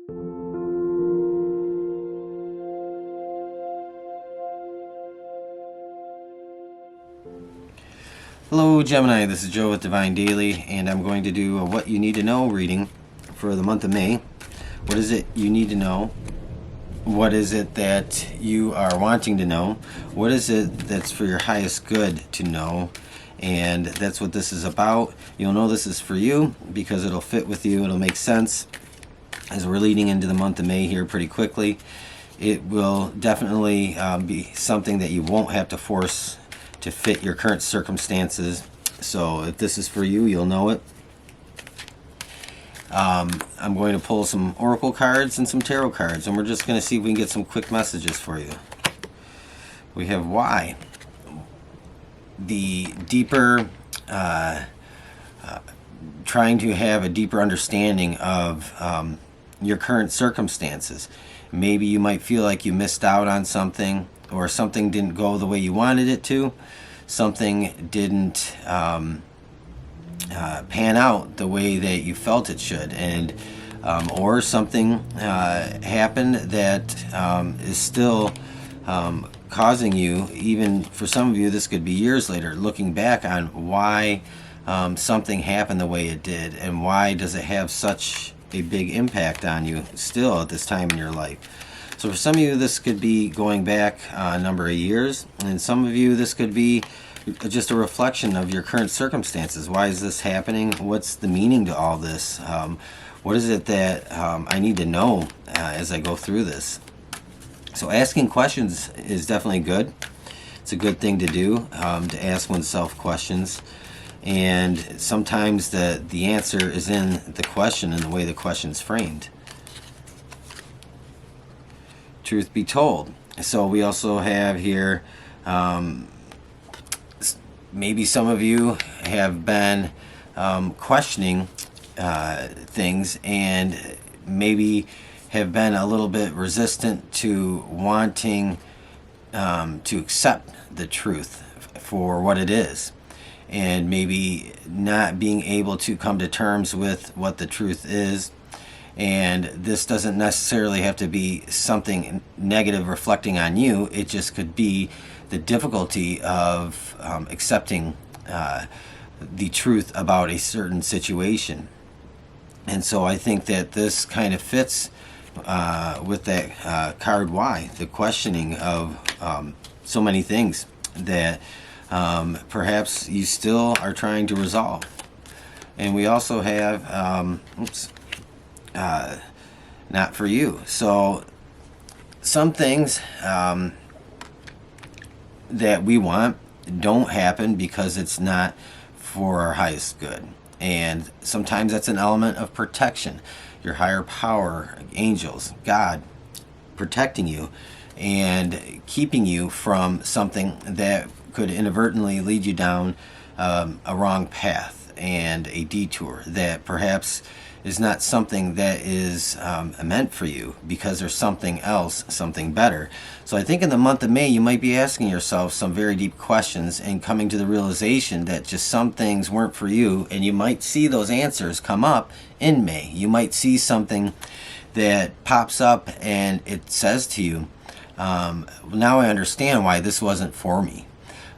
Hello Gemini, this is Joe with Divine Daily, and I'm going to do a What You Need to Know reading for the month of May. What is it you need to know? What is it that you are wanting to know? What is it that's for your highest good to know? And that's what this is about. You'll know this is for you because it'll fit with you. It'll make sense as we're leading into the month of May here pretty quickly. It will definitely be something that you won't have to force to fit your current circumstances. So if this is for you, you'll know it. I'm going to pull some oracle cards and some tarot cards, and we're just going to see if we can get some quick messages for you. We have why. The deeper, trying to have a deeper understanding of your current circumstances. Maybe you might feel like you missed out on something, or something didn't go the way you wanted it to. Something didn't pan out the way that you felt it should, and or something happened that is still causing you, even for some of you this could be years later, looking back on why something happened the way it did, and why does it have such a big impact on you still at this time in your life. So for some of you, this could be going back a number of years, and some of you, this could be just a reflection of your current circumstances. Why is this happening? What's the meaning to all this? What is it that I need to know as I go through this? So asking questions is definitely good. It's a good thing to do, to ask oneself questions. And sometimes the answer is in the question and the way the question's framed. Truth be told. So we also have here, maybe some of you have been questioning things, and maybe have been a little bit resistant to wanting to accept the truth for what it is, and maybe not being able to come to terms with what the truth is. And this doesn't necessarily have to be something negative reflecting on you. It just could be the difficulty of accepting the truth about a certain situation. And so I think that this kind of fits with that card why, the questioning of so many things that perhaps you still are trying to resolve. And we also have not for you. So some things that we want don't happen because it's not for our highest good. And sometimes that's an element of protection. Your higher power, angels, God, protecting you and keeping you from something that could inadvertently lead you down a wrong path and a detour that perhaps is not something that is meant for you, because there's something else, something better. So I think in the month of May, you might be asking yourself some very deep questions and coming to the realization that just some things weren't for you, and you might see those answers come up in May. You might see something that pops up and it says to you, now I understand why this wasn't for me.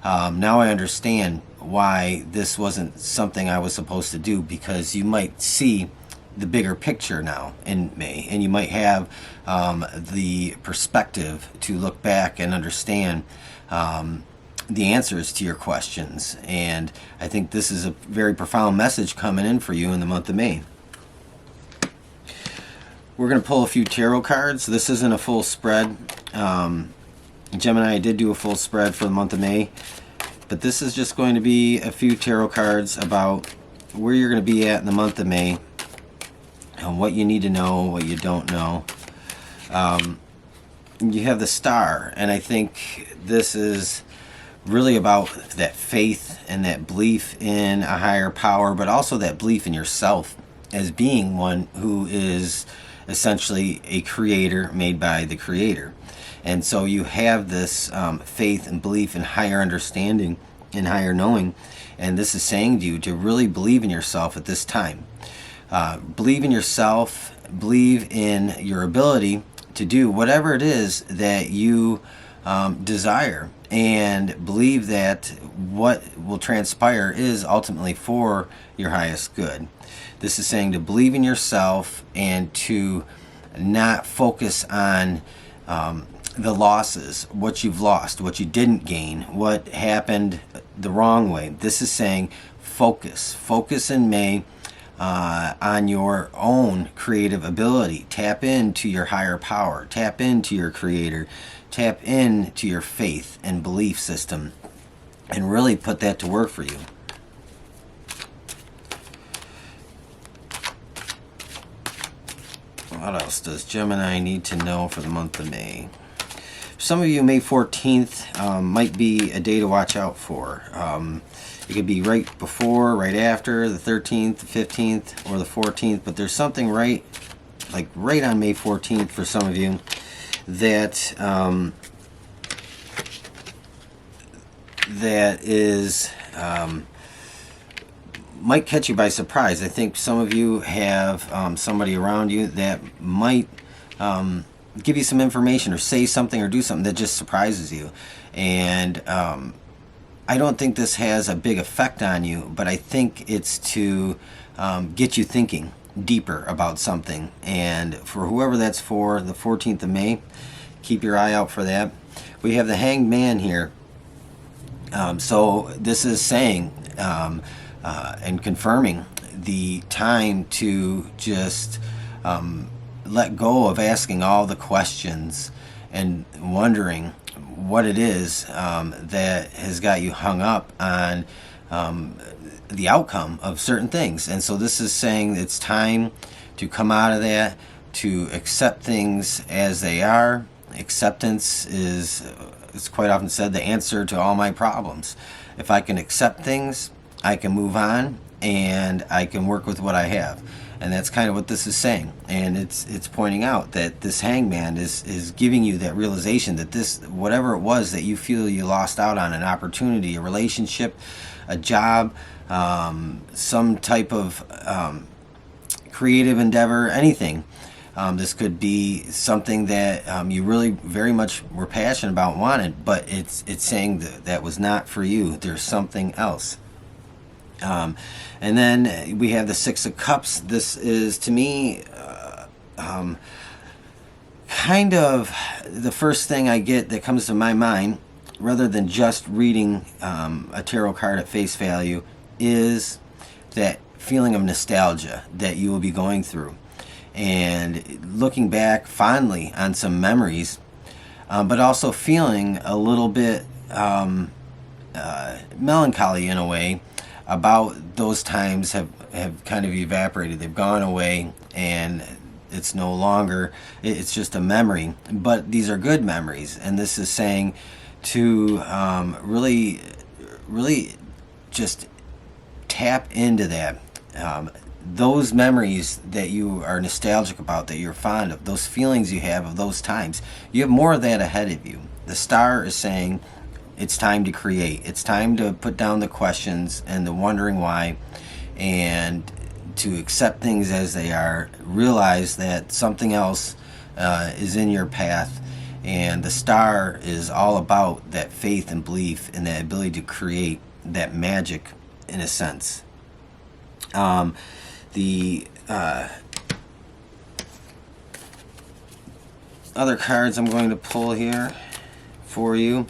Now I understand why this wasn't something I was supposed to do, because you might see the bigger picture now in May, and you might have the perspective to look back and understand the answers to your questions. And I think this is a very profound message coming in for you in the month of May. We're going to pull a few tarot cards. This isn't a full spread. Gemini, I did do a full spread for the month of May, but this is just going to be a few tarot cards about where you're going to be at in the month of May, and what you need to know, what you don't know. You have the Star, and I think this is really about that faith and that belief in a higher power, but also that belief in yourself as being one who is essentially a creator made by the Creator. And so you have this faith and belief in higher understanding and higher knowing, and this is saying to you to really believe in yourself at this time. Believe in yourself, believe in your ability to do whatever it is that you desire, and believe that what will transpire is ultimately for your highest good. This is saying to believe in yourself and to not focus on the losses, what you've lost, what you didn't gain, what happened the wrong way. This is saying focus in May on your own creative ability. Tap into your higher power, tap into your creator, tap into your faith and belief system, and really put that to work for you. What else does Gemini need to know for the month of May? For some of you, May 14th might be a day to watch out for. It could be right before, right after, the 13th, the 15th, or the 14th, but there's something right on May 14th for some of you that that is might catch you by surprise. I think some of you have somebody around you that might give you some information or say something or do something that just surprises you. And I don't think this has a big effect on you, but I think it's to get you thinking deeper about something. And for whoever that's for, the 14th of May, keep your eye out for that. We have the Hanged Man here. So this is saying and confirming the time to just let go of asking all the questions and wondering what it is that has got you hung up on the outcome of certain things. And so this is saying it's time to come out of that, to accept things as they are. Acceptance is, it's quite often said, the answer to all my problems. If I can accept things, I can move on and I can work with what I have. And that's kind of what this is saying. And it's pointing out that this Hangman is giving you that realization that this, whatever it was that you feel you lost out on, an opportunity, a relationship, a job, some type of creative endeavor, anything. This could be something that you really very much were passionate about, wanted, but it's saying that was not for you. There's something else. And then we have the Six of Cups. This is, to me, kind of the first thing I get that comes to my mind, rather than just reading a tarot card at face value, is that feeling of nostalgia that you will be going through. And looking back fondly on some memories, but also feeling a little bit melancholy in a way about those times have kind of evaporated. They've gone away and it's no longer, it's just a memory. But these are good memories. And this is saying to really just tap into that. Those memories that you are nostalgic about, that you're fond of, those feelings you have of those times, you have more of that ahead of you. The star is saying it's time to create. It's time to put down the questions and the wondering why, and to accept things as they are. Realize that something else is in your path, and the star is all about that faith and belief and that ability to create that magic, in a sense. The other cards I'm going to pull here for you.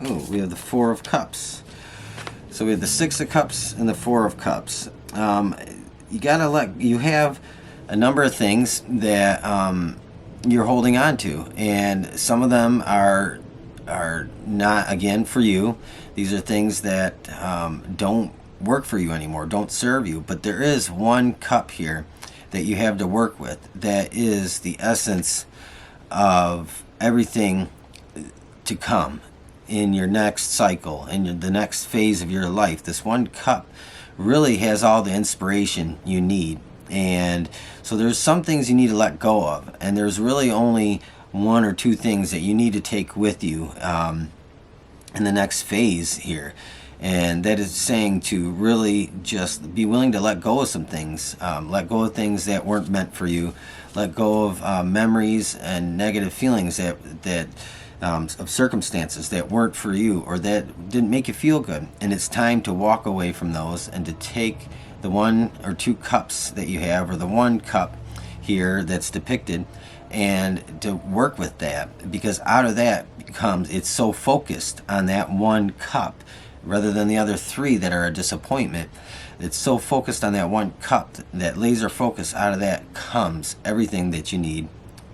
Oh, we have the Four of Cups. So we have the Six of Cups and the Four of Cups. You have a number of things that you're holding on to, and some of them are not, again, for you. These are things that don't work for you anymore, don't serve you. But there is one cup here that you have to work with that is the essence of everything to come in your next cycle, in the next phase of your life. This one cup really has all the inspiration you need. And so there's some things you need to let go of, and there's really only one or two things that you need to take with you in the next phase here. And that is saying to really just be willing to let go of some things, let go of things that weren't meant for you, let go of memories and negative feelings that of circumstances that weren't for you or that didn't make you feel good. And it's time to walk away from those and to take the 1 or 2 cups that you have, or the 1 cup here that's depicted, and to work with that, because out of that becomes, it's so focused on that 1 cup rather than the other 3 that are a disappointment. It's so focused on that 1 cup, that laser focus. Out of that comes everything that you need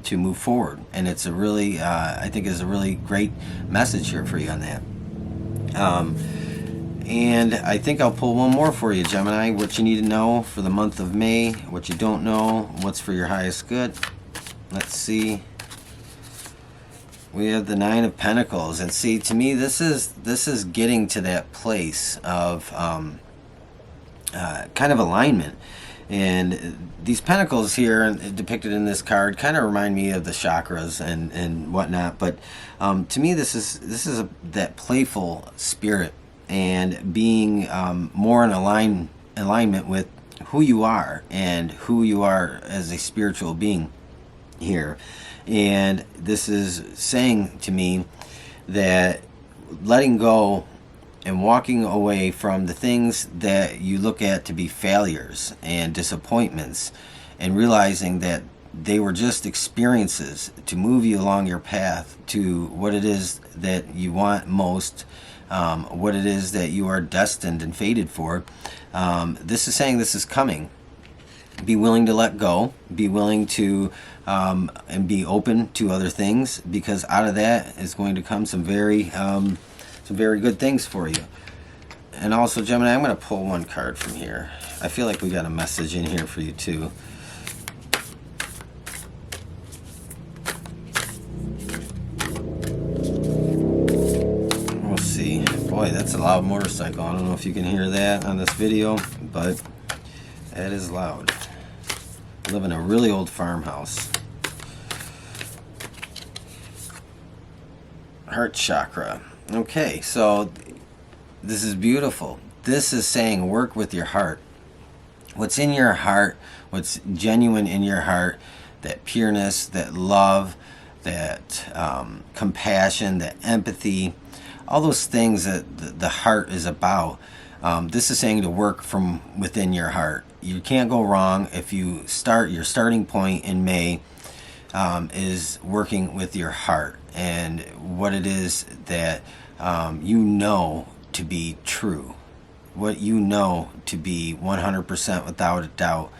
to move forward. And it's a really, I think is a really great message here for you on that. And I think I'll pull one more for you, Gemini. What you need to know for the month of May, what you don't know, what's for your highest good. Let's see. We have the 9 of Pentacles, and see, to me, this is getting to that place of kind of alignment. And these pentacles here depicted in this card kind of remind me of the chakras and whatnot. But to me, this is that playful spirit and being more in alignment with who you are and who you are as a spiritual being here. And this is saying to me that letting go and walking away from the things that you look at to be failures and disappointments, and realizing that they were just experiences to move you along your path to what it is that you want most, what it is that you are destined and fated for. This is saying this is coming. Be willing to let go, be willing to and be open to other things, because out of that is going to come some very good things for you. And also, Gemini, I'm going to pull 1 card from here. I feel like we got a message in here for you too. We'll see. Boy, that's a loud motorcycle. I don't know if you can hear that on this video, but that is loud. I live in a really old farmhouse. Heart chakra. Okay, so this is beautiful. This is saying work with your heart. What's in your heart, what's genuine in your heart, that pureness, that love, that compassion, that empathy, all those things that the heart is about. This is saying to work from within your heart. You can't go wrong if you start, your starting point in May is working with your heart and what it is that you know to be true, what you know to be 100% without a doubt,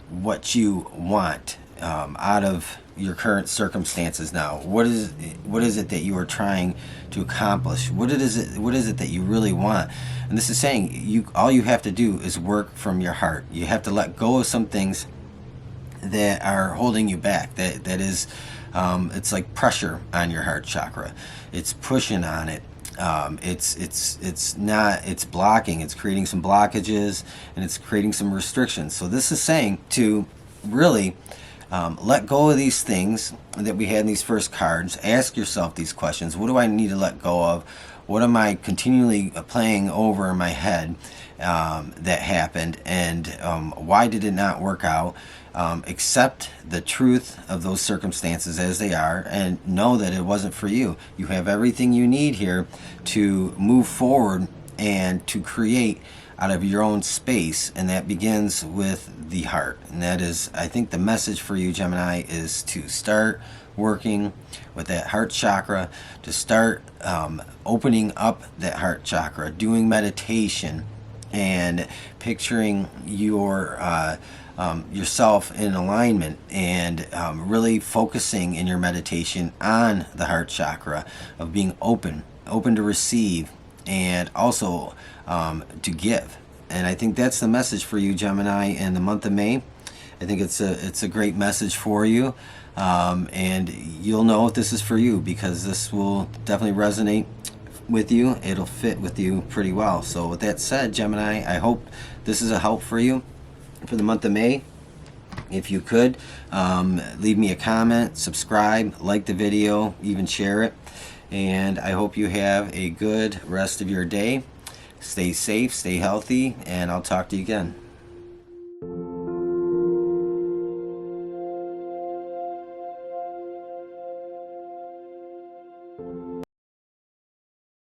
what you want out of your current circumstances now. What is it that you are trying to accomplish? What is it that you really want? And this is saying all you have to do is work from your heart. You have to let go of some things that are holding you back. That is, it's like pressure on your heart chakra. It's pushing on it. It's blocking. It's creating some blockages, and it's creating some restrictions. So this is saying to really let go of these things that we had in these first cards. Ask yourself these questions. What do I need to let go of? What am I continually playing over in my head that happened? And why did it not work out? Accept the truth of those circumstances as they are, and know that it wasn't for you. You have everything you need here to move forward and to create out of your own space, and that begins with the heart. And that is, I think, the message for you, Gemini, is to start working with that heart chakra, to start opening up that heart chakra, doing meditation, and picturing yourself in alignment, and really focusing in your meditation on the heart chakra, of being open to receive, and also to give. And I think that's the message for you, Gemini, in the month of May. I think it's a great message for you, and you'll know if this is for you, because this will definitely resonate with you. It'll fit with you pretty well. So with that said, Gemini, I hope this is a help for you for the month of May. If you could leave me a comment, subscribe, like the video, even share it. And I hope you have a good rest of your day. Stay safe, stay healthy, and I'll talk to you again.